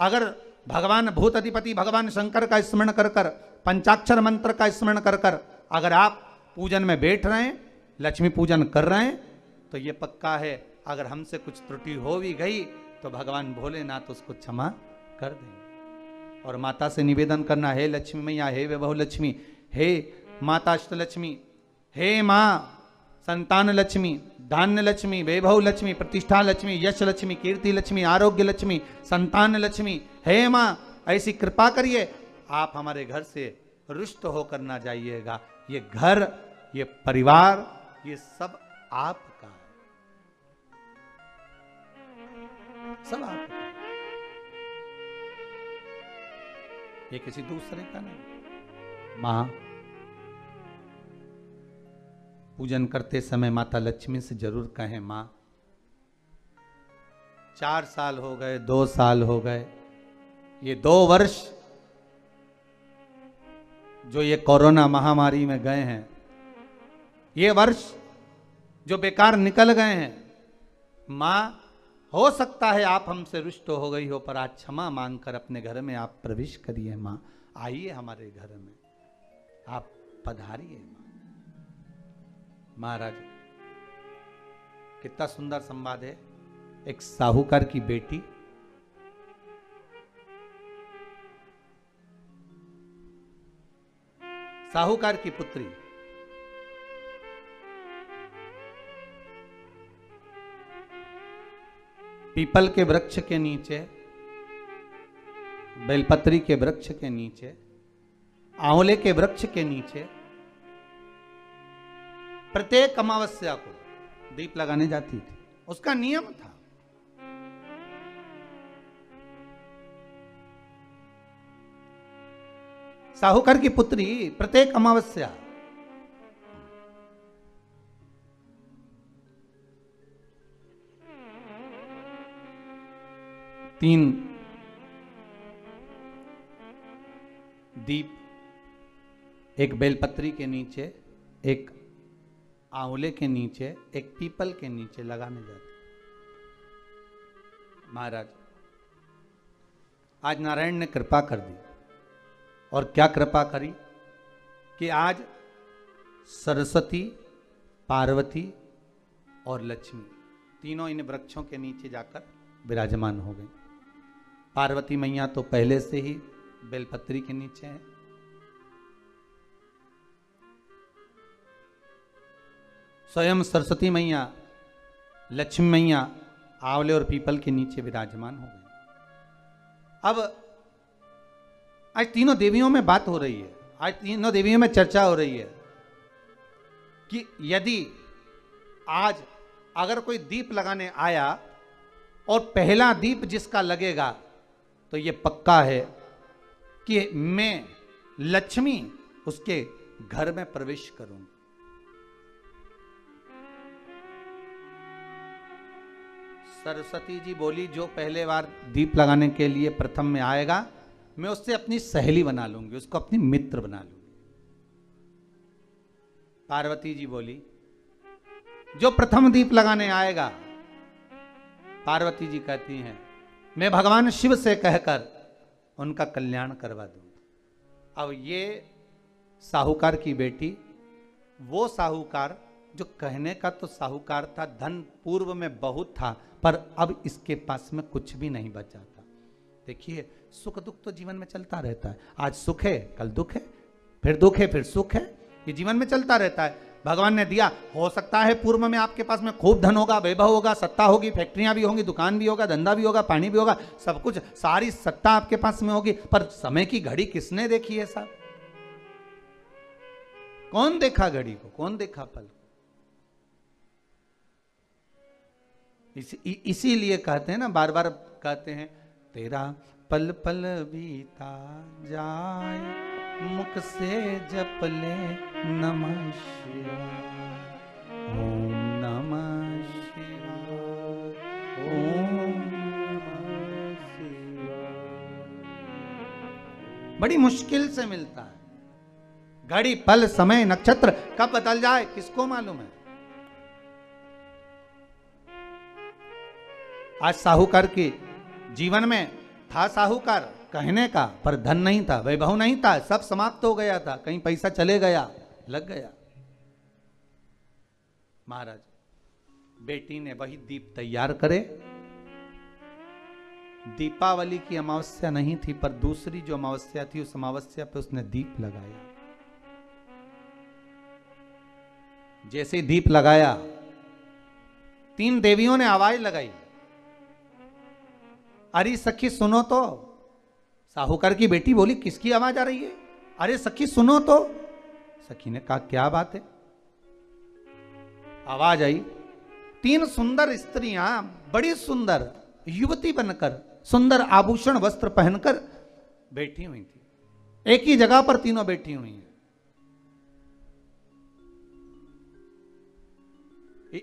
अगर भगवान भूत अधिपति भगवान शंकर का स्मरण कर कर, पंचाक्षर मंत्र का स्मरण कर कर अगर आप पूजन में बैठ रहे हैं, लक्ष्मी पूजन कर रहे हैं, तो ये पक्का है अगर हमसे कुछ त्रुटि हो भी गई तो भगवान भोलेनाथ उसको क्षमा कर देंगे। और माता से निवेदन करना, हे लक्ष्मी मैया, हे वैभव लक्ष्मी, हे माता अष्टलक्ष्मी, हे माँ संतान लक्ष्मी, धान्य लक्ष्मी, वैभव लक्ष्मी, प्रतिष्ठा लक्ष्मी, यश लक्ष्मी, कीर्ति लक्ष्मी, आरोग्य लक्ष्मी, संतान लक्ष्मी, हे माँ ऐसी कृपा करिए, आप हमारे घर से रुष्ट होकर ना जाइएगा। ये घर, ये परिवार, ये सब आपका है, सब आपका है, ये किसी दूसरे का नहीं। मां पूजन करते समय माता लक्ष्मी से जरूर कहें, मां 4 साल हो गए, 2 साल हो गए, ये 2 वर्ष जो ये कोरोना महामारी में गए हैं, ये वर्ष जो बेकार निकल गए हैं, मां हो सकता है आप हमसे रुष्ट हो गई हो, पर आज क्षमा मांगकर अपने घर में आप प्रवेश करिए। मां आइए हमारे घर में, आप पधारिए। मां महाराज कितना सुंदर संवाद है। एक साहूकार की बेटी साहूकार की पुत्री पीपल के वृक्ष के नीचे, बेलपत्री के वृक्ष के नीचे, आंवले के वृक्ष के नीचे प्रत्येक अमावस्या को दीप लगाने जाती थी। उसका नियम था। साहूकार की पुत्री प्रत्येक अमावस्या तीन दीप, एक बेलपत्री के नीचे, एक आंवले के नीचे, एक पीपल के नीचे लगाने जाते। महाराज आज नारायण ने कृपा कर दी, और क्या कृपा करी कि आज सरस्वती, पार्वती और लक्ष्मी तीनों इन वृक्षों के नीचे जाकर विराजमान हो गई। पार्वती मैया तो पहले से ही बेलपत्री के नीचे है, स्वयं सरस्वती मैया, लक्ष्मी मैया आंवले और पीपल के नीचे विराजमान हो गई। अब आज तीनों देवियों में बात हो रही है, आज तीनों देवियों में चर्चा हो रही है कि यदि आज अगर कोई दीप लगाने आया और पहला दीप जिसका लगेगा, तो ये पक्का है कि मैं लक्ष्मी उसके घर में प्रवेश करूंगी। सरस्वती जी बोली, जो पहले बार दीप लगाने के लिए प्रथम में आएगा, मैं उससे अपनी सहेली बना लूंगी, उसको अपनी मित्र बना लूंगी। पार्वती जी बोली, जो प्रथम दीप लगाने आएगा, पार्वती जी कहती हैं, मैं भगवान शिव से कहकर उनका कल्याण करवा दूंगी। अब ये साहूकार की बेटी, वो साहूकार जो कहने का तो साहूकार था, धन पूर्व में बहुत था, पर अब इसके पास में कुछ भी नहीं बचा था। देखिए, सुख दुख तो जीवन में चलता रहता है। आज सुख है, कल दुख है, फिर दुख है, फिर सुख है, ये जीवन में चलता रहता है। भगवान ने दिया, हो सकता है पूर्व में आपके पास में खूब धन होगा, वैभव होगा, सत्ता होगी, फैक्ट्रियां भी होंगी, दुकान भी होगा, धंधा भी होगा, पानी भी होगा, सब कुछ, सारी सत्ता आपके पास में होगी, पर समय की घड़ी किसने देखी है साहब? कौन देखा घड़ी को, कौन देखा पल को? इसीलिए कहते हैं ना, बार बार कहते हैं, तेरा पल पल बीता जाए, मुख से जप ले नमः शिवाय, ओम नमः शिवाय, ओम नमः शिवाय। बड़ी मुश्किल से मिलता है। घड़ी, पल, समय, नक्षत्र कब बदल जाए किसको मालूम है? आज साहूकार के जीवन में था साहूकार कहने का, पर धन नहीं था, वैभव नहीं था, सब समाप्त हो गया था, कहीं पैसा चले गया, लग गया। महाराज बेटी ने वही दीप तैयार करे। दीपावली की अमावस्या नहीं थी, पर दूसरी जो अमावस्या थी उस अमावस्या पे उसने दीप लगाया। जैसे ही दीप लगाया, 3 देवियों ने आवाज लगाई, अरे सखी सुनो तो। साहूकार की बेटी बोली, किसकी आवाज आ रही है? अरे सखी सुनो तो। सखी ने कहा, क्या बात है? आवाज आई, 3 सुंदर स्त्रियां, बड़ी सुंदर युवती बनकर, सुंदर आभूषण वस्त्र पहनकर बैठी हुई थी। एक ही जगह पर तीनों बैठी हुई हैं।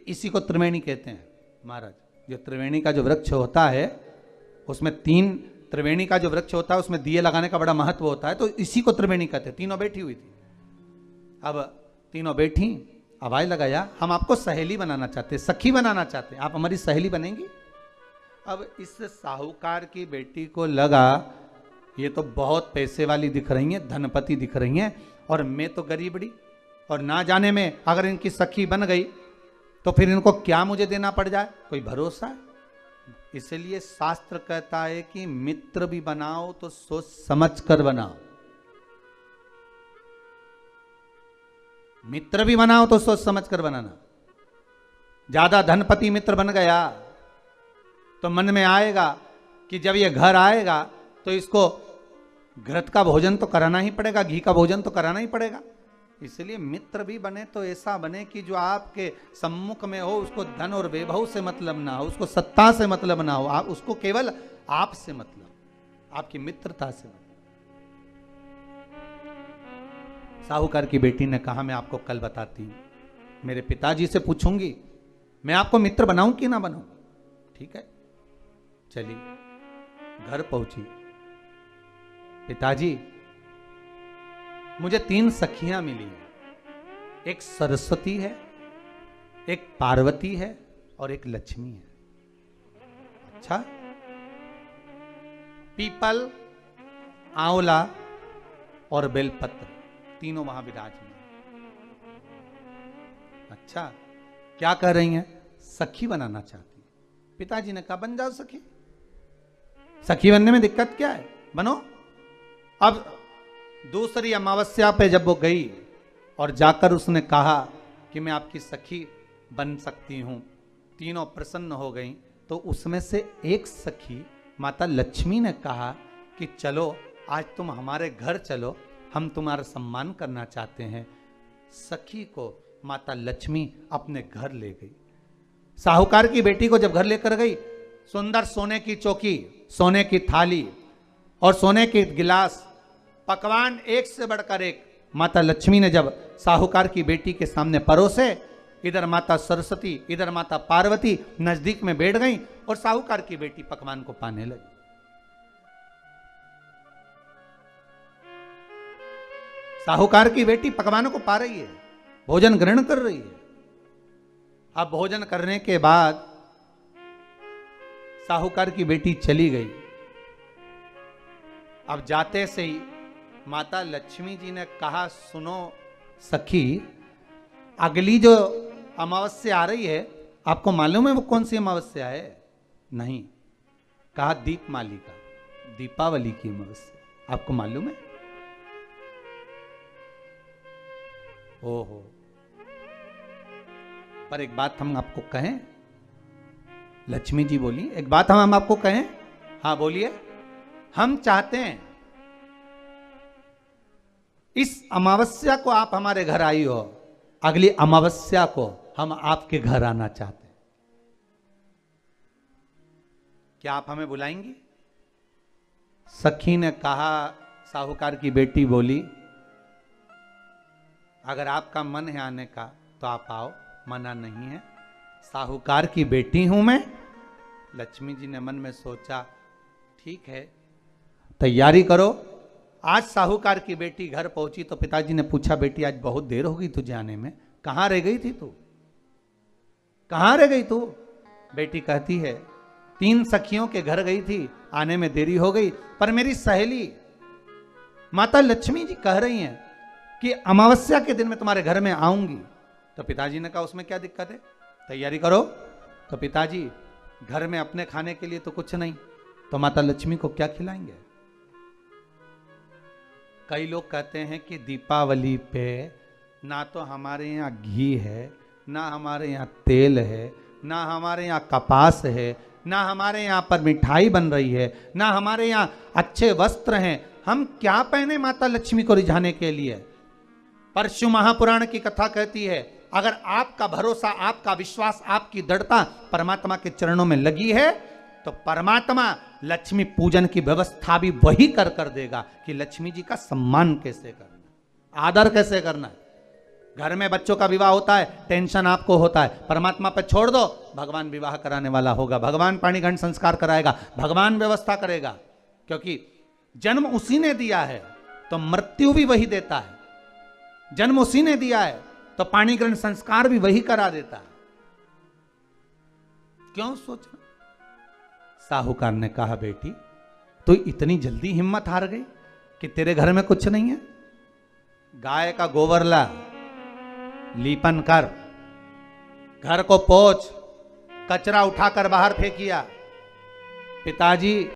इसी को त्रिवेणी कहते हैं महाराज। जो त्रिवेणी का जो वृक्ष होता है, उसमें 3 त्रिवेणी का जो वृक्ष होता है उसमें दिए लगाने का बड़ा महत्व होता है, तो इसी को त्रिवेणी कहते हैं। तीनों बैठी हुई थी। अब तीनों बैठी, आवाज लगाया, हम आपको सहेली बनाना चाहते हैं, सखी बनाना चाहते हैं, आप हमारी सहेली बनेंगी? अब इस साहूकार की बेटी को लगा, ये तो बहुत पैसे वाली दिख रही हैं, धनपति दिख रही हैं, और मैं तो गरीबड़ी, और ना जाने में अगर इनकी सखी बन गई तो फिर इनको क्या मुझे देना पड़ जाए, कोई भरोसा है? इसलिए शास्त्र कहता है कि मित्र भी बनाओ तो सोच समझ कर बनाओ। मित्र भी बनाओ तो सोच समझ कर बनाना। ज्यादा धनपति मित्र बन गया तो मन में आएगा कि जब ये घर आएगा तो इसको घृत का भोजन तो कराना ही पड़ेगा, घी का भोजन तो कराना ही पड़ेगा। इसलिए मित्र भी बने तो ऐसा बने कि जो आपके सम्मुख में हो, उसको धन और वैभव से मतलब ना हो, उसको सत्ता से मतलब ना हो, आप उसको केवल आपसे मतलब, आपकी मित्रता से मतलब। साहूकार की बेटी ने कहा, मैं आपको कल बताती हूं, मेरे पिताजी से पूछूंगी मैं आपको मित्र बनाऊं कि ना बनाऊं। ठीक है, चलिए घर पहुंची। पिताजी, मुझे 3 सखियां मिली हैं, एक सरस्वती है, एक पार्वती है और एक लक्ष्मी है। अच्छा, पीपल, आंवला और बेलपत्र तीनों वहां विराजमान। अच्छा, क्या कर रही हैं? सखी बनाना चाहती। पिताजी ने कहा, बन जाओ सखी। सखी बनने में दिक्कत क्या है, बनो। अब दूसरी अमावस्या पे जब वो गई और जाकर उसने कहा कि मैं आपकी सखी बन सकती हूं, तीनों प्रसन्न हो गई। तो उसमें से एक सखी माता लक्ष्मी ने कहा कि चलो आज तुम हमारे घर चलो, हम तुम्हारा सम्मान करना चाहते हैं। सखी को माता लक्ष्मी अपने घर ले गई। साहूकार की बेटी को जब घर लेकर गई, सुंदर सोने की चौकी, सोने की थाली और सोने के गिलास, पकवान एक से बढ़कर एक माता लक्ष्मी ने जब साहूकार की बेटी के सामने परोसे, इधर माता सरस्वती, इधर माता पार्वती नजदीक में बैठ गई और साहूकार की बेटी पकवान को पाने लगी। साहूकार की बेटी पकवानों को पा रही है, भोजन ग्रहण कर रही है। अब भोजन करने के बाद साहूकार की बेटी चली गई। अब जाते से ही माता लक्ष्मी जी ने कहा, सुनो सखी, अगली जो अमावस्या आ रही है, आपको मालूम है वो कौन सी अमावस्या है? नहीं। कहा, दीपमालिका, दीपावली की अमावस्या, आपको मालूम है? ओहो, पर एक बात हम आपको कहें। लक्ष्मी जी बोली, एक बात हम आपको कहें। हाँ बोलिए। हम चाहते हैं इस अमावस्या को आप हमारे घर आई हो, अगली अमावस्या को हम आपके घर आना चाहते हैं। क्या आप हमें बुलाएंगी? सखी ने कहा, साहूकार की बेटी बोली, अगर आपका मन है आने का तो आप आओ, मना नहीं है। साहूकार की बेटी हूं मैं। लक्ष्मी जी ने मन में सोचा, ठीक है, तैयारी करो। आज साहूकार की बेटी घर पहुंची तो पिताजी ने पूछा, बेटी आज बहुत देर हो गई तुझे आने में, कहां रह गई थी तू? कहां रह गई तू? बेटी कहती है, 3 सखियों के घर गई थी, आने में देरी हो गई, पर मेरी सहेली माता लक्ष्मी जी कह रही हैं कि अमावस्या के दिन मैं तुम्हारे घर में आऊंगी। तो पिताजी ने कहा उसमें क्या दिक्कत है, तैयारी करो। तो पिताजी घर में अपने खाने के लिए तो कुछ नहीं, तो माता लक्ष्मी को क्या खिलाएंगे। कई लोग कहते हैं कि दीपावली पे ना तो हमारे यहाँ घी है, ना हमारे यहाँ तेल है, ना हमारे यहाँ कपास है, ना हमारे यहाँ पर मिठाई बन रही है, ना हमारे यहाँ अच्छे वस्त्र हैं, हम क्या पहने माता लक्ष्मी को रिझाने के लिए। परशु महापुराण की कथा कहती है, अगर आपका भरोसा, आपका विश्वास, आपकी दृढ़ता परमात्मा के चरणों में लगी है तो परमात्मा लक्ष्मी पूजन की व्यवस्था भी वही कर देगा कि लक्ष्मी जी का सम्मान कैसे करना, आदर कैसे करना है। घर में बच्चों का विवाह होता है, टेंशन आपको होता है, परमात्मा पर छोड़ दो, भगवान विवाह कराने वाला होगा, भगवान पाणिग्रहण संस्कार कराएगा, भगवान व्यवस्था करेगा। क्योंकि जन्म उसी ने दिया है तो मृत्यु भी वही देता है, जन्म उसी ने दिया है तो पाणिग्रहण संस्कार भी वही करा देता है। क्यों सोचना। साहूकार ने कहा, बेटी तो इतनी जल्दी हिम्मत हार गई कि तेरे घर में कुछ नहीं है। गाय का गोबर ला, लीपन कर, घर को पोंछ, कचरा उठाकर बाहर फेंकिया। पिताजी